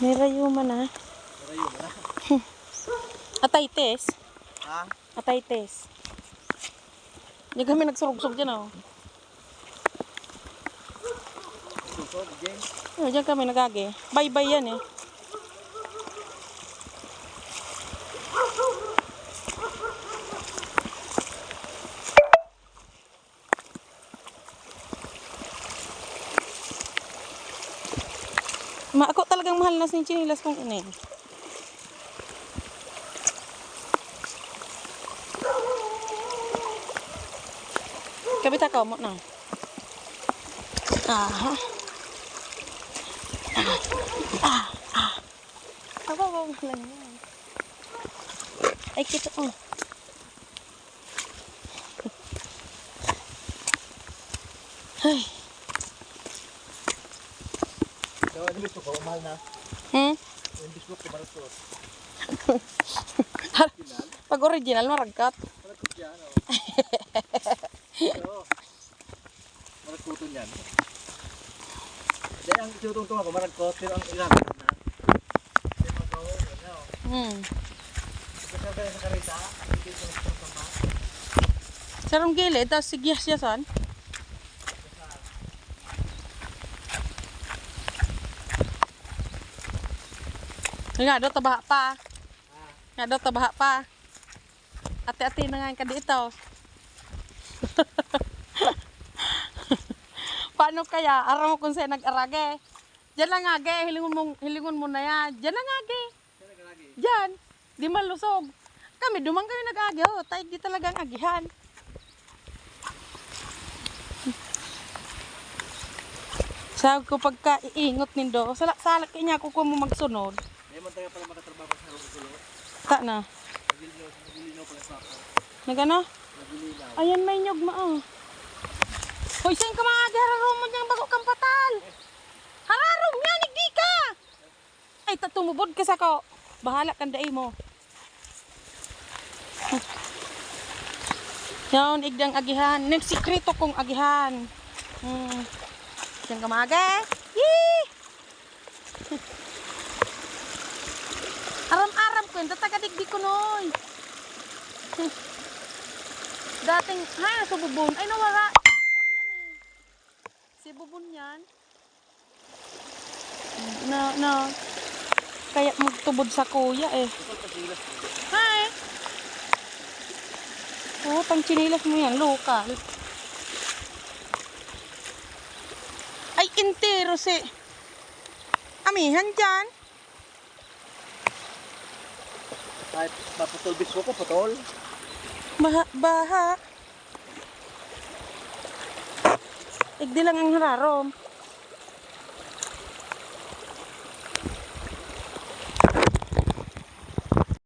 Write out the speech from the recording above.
Nirayuman na. Nirayuman na. Ataytes. Ha? Ataytes. Hindi kami nagsurugsog dyan, oh. Susog, Jane. Oh, dyan kami nagagi. Bye-bye yan, eh. Ako talagang mahal na sin chinilas kong inay. Kabita ka mo na. Aha. Aba lang yan. Ay kita ko. Ay. So, ano gusto ko? Mahal na. Yung bisbuk ko marag to. Pag original, maragkat. Marag ko dyan, o. So, marag kuto niyan. Dahil ang tinutungtong ako, marag ko, pero ang ilang na. Hindi magawa, ano. Kasi sa karita, hindi ko nagtungtong pa. Sarong gilid, tapos sigyas-yasan. Nga daw tabaha pa. Nga daw tabaha pa. Ate-ate na nga ka dito. Paano kaya? Araw mo kung sa'yo nag-arage. Diyan lang age. Hilingon mo na yan. Diyan lang age. Diyan. Di malusog. Kami, dumang kami nag-age. Oh, tayo di talagang agihan. Sabi ko pagka iingot nindo. Salak kanya ako kung mo magsunod. May man tayo pala makatrabaho sa harong kulo. Ta na. Nagilinaw pala sa ako. Nagano? Nagilinaw. Ayan may nyog ma oh. Hoy, saan ka mga hararong mo niyang bago kang patal? Hararong yan, hindi ka! Ay, tumubod ka sa ko. Bahala kang daay mo. Yan, igdang agihan. Nagsikrito kong agihan. Saan ka mga Yee! Aram-aram ko yun. Tatagadigdi ko noy. Dating, hay, nasa bubon. Ay, nawala. Si bubon yan. Kaya magtubod sa kuya eh. Hay. Oh, pang chinilas mo yan. Lokal. Ay, intero si. Amihan dyan. Kahit maputol bisbuk ko, putol. Baha. Igdi lang ang hararom.